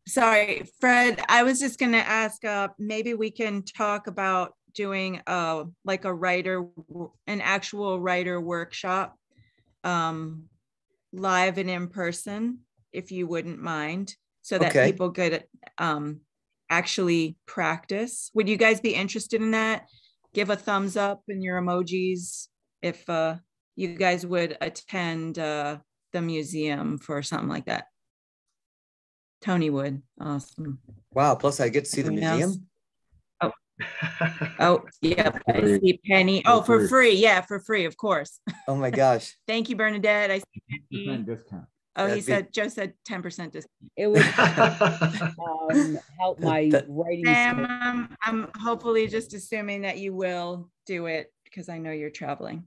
Sorry, Fred, I was just going to ask, maybe we can talk about doing an actual writer workshop, live and in person, if you wouldn't mind, so that people could actually practice. Would you guys be interested in that? Give a thumbs up in your emojis if you guys would attend the museum for something like that. Tony would. Awesome. Wow. Plus I get to see the museum. Oh, yeah. I see Penny. Oh, for free. Yeah, for free, of course. Oh my gosh. Thank you, Bernadette. I see Penny. Discount. Oh, Joe said 10% discount. It would help my writing. Sam, I'm hopefully just assuming that you will do it because I know you're traveling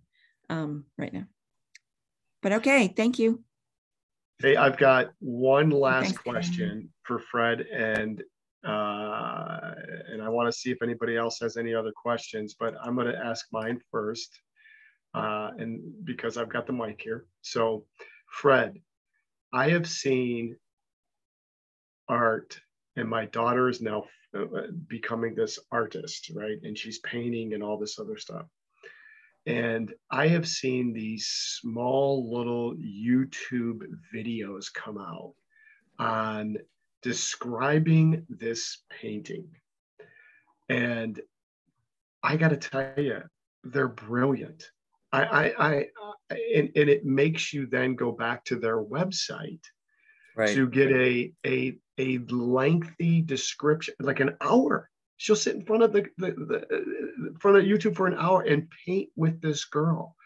right now. But okay, thank you. Hey, I've got one last question for Fred, and I want to see if anybody else has any other questions, but I'm going to ask mine first, and because I've got the mic here. So, Fred, I have seen art, and my daughter is now becoming this artist, right? And she's painting and all this other stuff. And I have seen these small little YouTube videos come out on describing this painting. And I got to tell you, they're brilliant. And it makes you then go back to their website to get a lengthy description, like an hour. She'll sit in front of the front of YouTube for an hour and paint with this girl.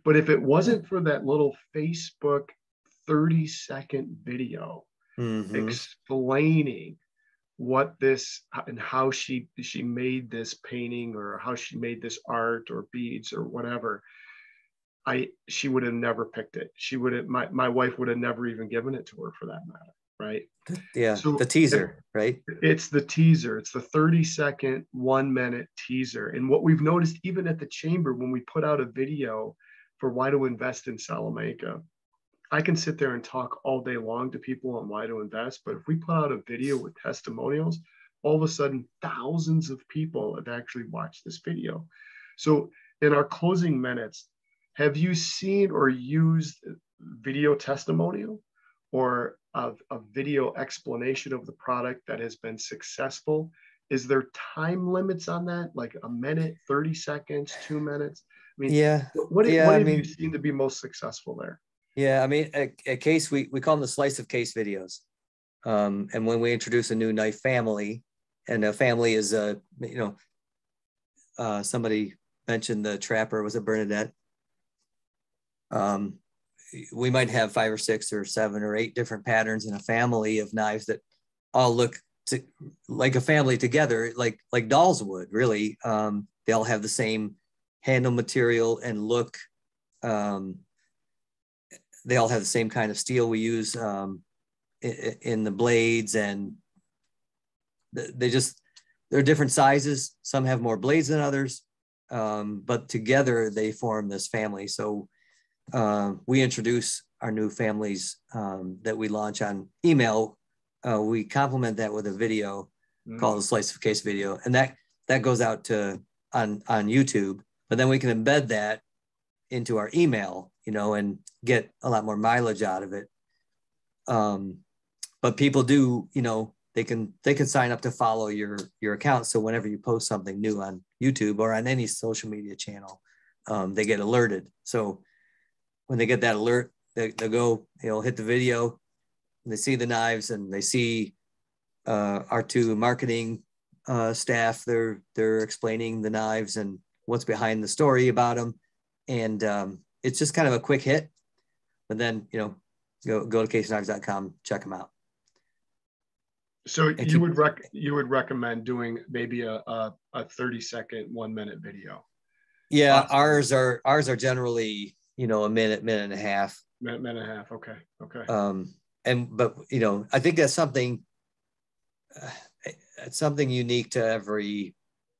But if it wasn't for that little Facebook 30-second video explaining what this and how she made this painting or how she made this art or beads or whatever, she would have never picked it. My wife would have never even given it to her for that matter. Right. Yeah. So the teaser, right? It's the teaser. It's the 30-second, 1 minute teaser. And what we've noticed, even at the chamber, when we put out a video for why to invest in Salamanca, I can sit there and talk all day long to people on why to invest. But if we put out a video with testimonials, all of a sudden, thousands of people have actually watched this video. So in our closing minutes, have you seen or used video testimonial or a video explanation of the product that has been successful? Is there time limits on that? Like a minute, 30 seconds, 2 minutes? I mean, what have you seen to be most successful there? Yeah, I mean, a case, we call them the slice of case videos. And when we introduce a new knife family, and a family is, somebody mentioned the trapper, was it Bernadette? We might have 5 or 6 or 7 or 8 different patterns in a family of knives that all look like a family together, like dolls would, really. They all have the same handle material and look. They all have the same kind of steel we use in the blades, and they're different sizes. Some have more blades than others, but together they form this family. So we introduce our new families that we launch on email, we complement that with a video called the Slice of Case video. And that goes out to on YouTube, but then we can embed that into our email, and get a lot more mileage out of it. But people do, they can sign up to follow your account. So whenever you post something new on YouTube or on any social media channel, they get alerted. So when they get that alert, they'll go, hit the video, and they see the knives, and they see our two marketing staff. They're explaining the knives and what's behind the story about them. And it's just kind of a quick hit. But then, go to caseknives.com, check them out. So you would recommend doing maybe a 30-second, 1 minute video? Yeah, ours are generally, a minute and a half. Minute and a half. Okay. But I think that's something. It's something unique to every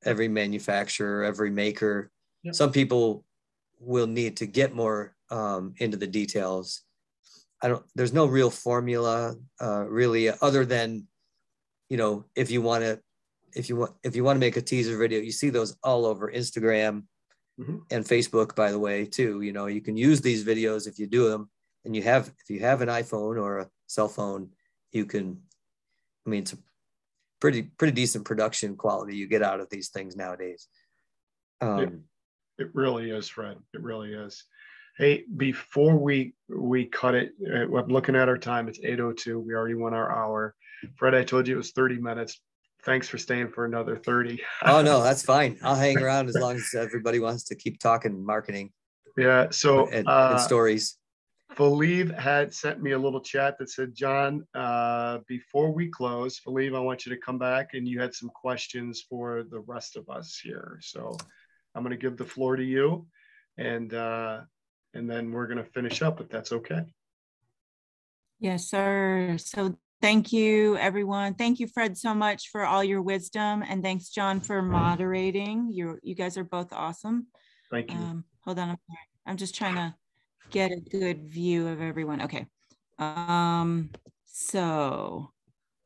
manufacturer, every maker. Yep. Some people will need to get more into the details. There's no real formula really, other than, if you want to make a teaser video, you see those all over Instagram and Facebook, by the way, too. You can use these videos if you do them, and if you have an iPhone or a cell phone, you can, it's a pretty decent production quality you get out of these things nowadays. It really is, Fred. It really is. Hey, before we cut it, I'm looking at our time. It's 8:02. We already went our hour. Fred, I told you it was 30 minutes. Thanks for staying for another 30. Oh, no, that's fine. I'll hang around as long as everybody wants to keep talking marketing. Yeah. So and stories. Felive had sent me a little chat that said, John, before we close, Felive, I want you to come back, and you had some questions for the rest of us here. So I'm going to give the floor to you, and then we're going to finish up, if that's okay. Yes, sir. So thank you, everyone. Thank you, Fred, so much for all your wisdom, and thanks, John, for moderating. You guys are both awesome. Thank you. Hold on, I'm just trying to get a good view of everyone. Okay. So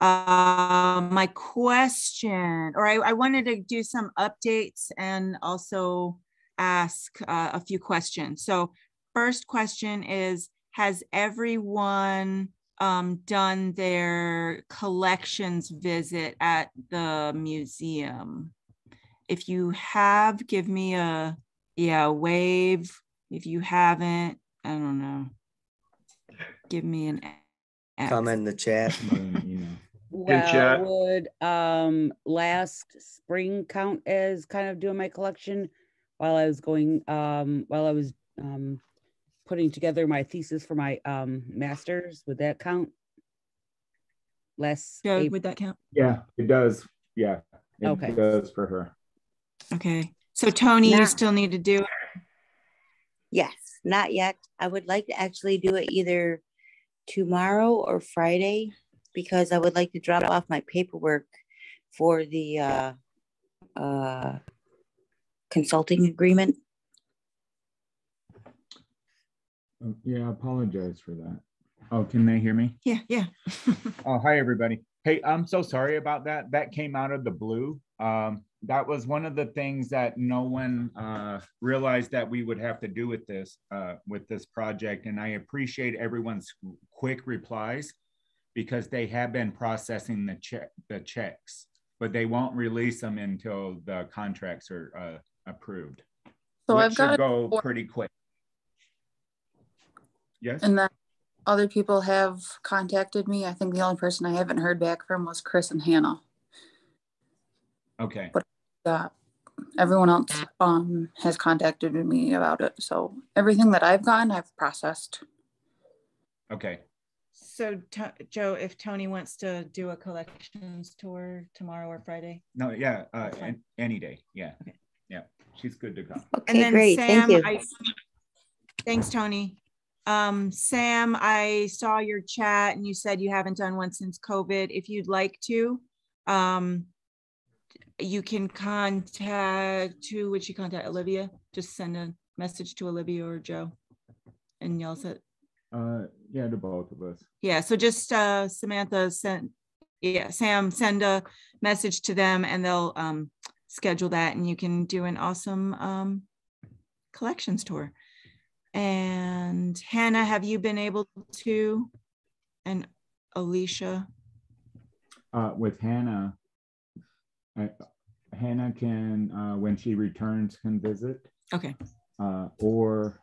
my question, or I wanted to do some updates and also ask a few questions. So first question is, has everyone done their collections visit at the museum? If you have, give me a wave. If you haven't, I don't know, give me an X. Comment in the chat. Well, would last spring count as kind of doing my collection while I was putting together my thesis for my master's? Would that count? Would that count? Yeah, it does. Yeah, it does for her. Okay. So Tony, you still need to do it? Yes, not yet. I would like to actually do it either tomorrow or Friday, because I would like to drop off my paperwork for the consulting agreement. Yeah, I apologize for that. Oh, can they hear me? Yeah. Oh, hi, everybody. Hey, I'm so sorry about that. That came out of the blue. That was one of the things that no one realized that we would have to do with this project. And I appreciate everyone's quick replies, because they have been processing the checks, but they won't release them until the contracts are approved. So I've got to go pretty quick. Yes. And then other people have contacted me. I think the only person I haven't heard back from was Chris and Hannah. Okay. But everyone else has contacted me about it. So everything that I've gotten, I've processed. Okay. So Joe, if Tony wants to do a collections tour tomorrow or Friday? No, yeah, any day. Yeah. Okay. Yeah, she's good to go. Okay, and then great. Sam, thank you. Thanks, Tony. Sam, I saw your chat and you said you haven't done one since COVID. If you'd like to, you can contact, who would you contact? Olivia? Just send a message to Olivia or Joe and y'all said. Yeah, to both of us. Yeah, so just Samantha Sam send a message to them and they'll schedule that, and you can do an awesome collections tour. And Hannah, have you been able to? And Alicia? With Hannah, Hannah can, when she returns, can visit. Okay. Or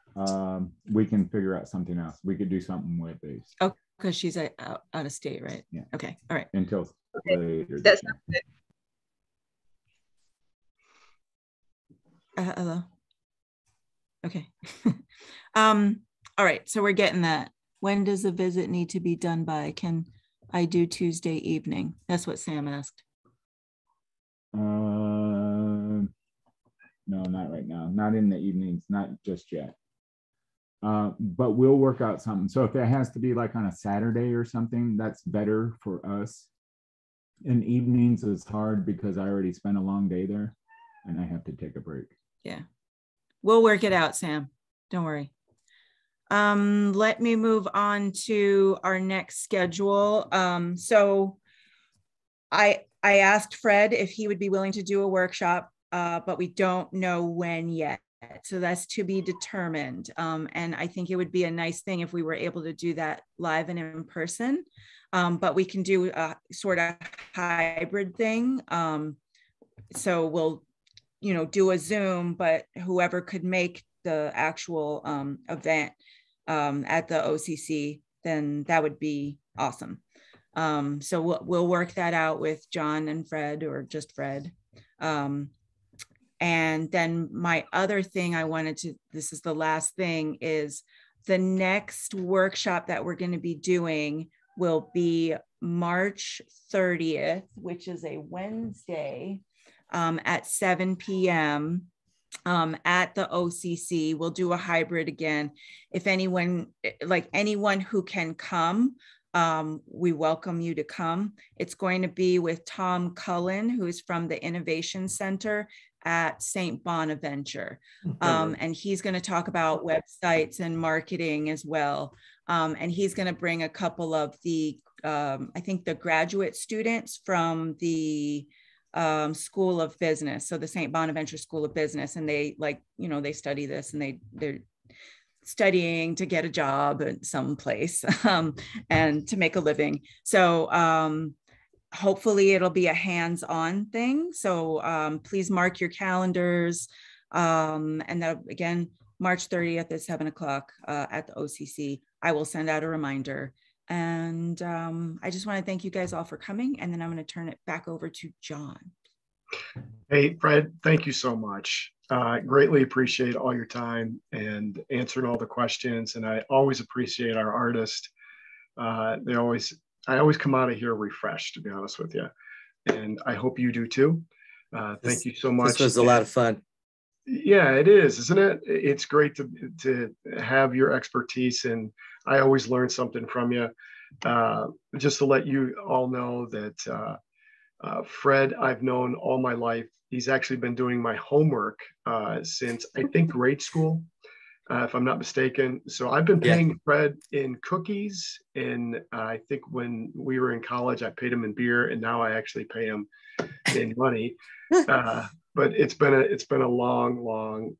we can figure out something else. We could do something web-based. Oh, because she's out of state, right? Yeah. Okay. All right. Until later. That's good. Hello. Okay. All right. So we're getting that. When does a visit need to be done by? Can I do Tuesday evening? That's what Sam asked. No, not right now. Not in the evenings. Not just yet. But we'll work out something. So if it has to be like on a Saturday or something, that's better for us. In evenings is hard because I already spent a long day there and I have to take a break. Yeah. We'll work it out, Sam. Don't worry. Let me move on to our next schedule. So I asked Fred if he would be willing to do a workshop, but we don't know when yet. So that's to be determined. And I think it would be a nice thing if we were able to do that live and in person. But we can do a sort of hybrid thing. So we'll, do a Zoom, but whoever could make the actual event at the OCC, then that would be awesome. So we'll work that out with John and Fred, or just Fred. And then my other thing this is the last thing, is the next workshop that we're going to be doing will be March 30th, which is a Wednesday, at 7 p.m. At the OCC. We'll do a hybrid again. If anyone who can come, we welcome you to come. It's going to be with Tom Cullen, who is from the Innovation Center at St. Bonaventure. And he's going to talk about websites and marketing as well. And he's going to bring a couple of the, I think the graduate students from the School of Business. So the St. Bonaventure School of Business, and they they study this, and they're studying to get a job at some place and to make a living. So hopefully it'll be a hands-on thing. So please mark your calendars. And that, again, March 30th at 7 o'clock at the OCC. I will send out a reminder. And I just want to thank you guys all for coming. And then I'm going to turn it back over to John. Hey, Fred, thank you so much. Greatly appreciate all your time and answering all the questions. And I always appreciate our artists. I always come out of here refreshed, to be honest with you. And I hope you do too. Thank you so much. This was a lot of fun. Yeah, it is, isn't it? It's great to have your expertise, and I always learn something from you. Just to let you all know that Fred, I've known all my life. He's actually been doing my homework since, I think, grade school, if I'm not mistaken. So I've been paying Fred in cookies, and I think when we were in college, I paid him in beer, and now I actually pay him in money. But it's been a long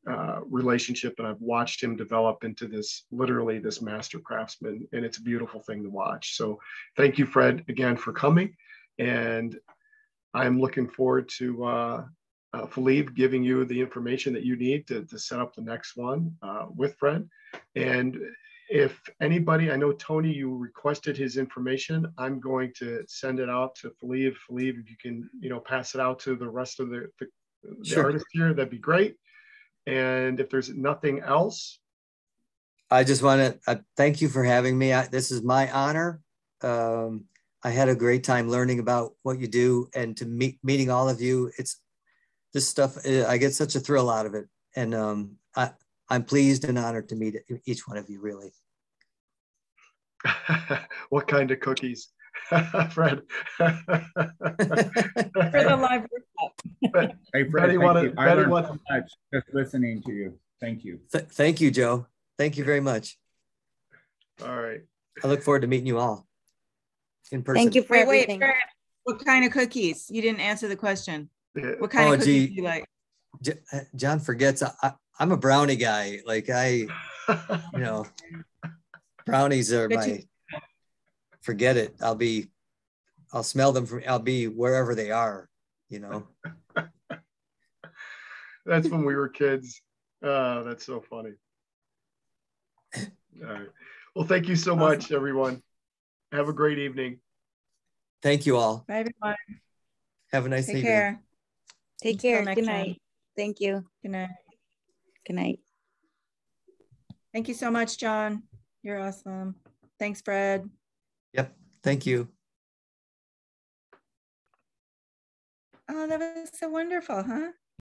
relationship, and I've watched him develop into this master craftsman, and it's a beautiful thing to watch. So thank you, Fred, again for coming, and I'm looking forward to Philippe giving you the information that you need to set up the next one with Fred. And if anybody, I know Tony, you requested his information. I'm going to send it out to Philippe. Philippe, if you can, pass it out to the rest of the artists here, that'd be great. And if there's nothing else, I just want to thank you for having me. This is my honor. I had a great time learning about what you do, and to meeting all of you. It's this stuff. I get such a thrill out of it, and I'm pleased and honored to meet each one of you. Really. What kind of cookies, Fred? For the live workshop. Hey, Fred, I learned so much just listening to you. Thank you. Thank you, Joe. Thank you very much. All right. I look forward to meeting you all in person. Thank you for everything. Fred, what kind of cookies? You didn't answer the question. What kind Oh, of cookies gee. do you like? John forgets I'm a brownie guy. Like brownies are forget it. I'll smell them I'll be wherever they are, That's when we were kids. That's so funny. All right. Well, thank you so much, everyone. Have a great evening. Thank you all. Bye, everyone. Have a nice Take evening. care. Take Until care. next Good time. night. Thank you. Good night. Good night. Thank you so much, John. You're awesome. Thanks, Fred. Yep. Thank you. Oh, that was so wonderful, huh?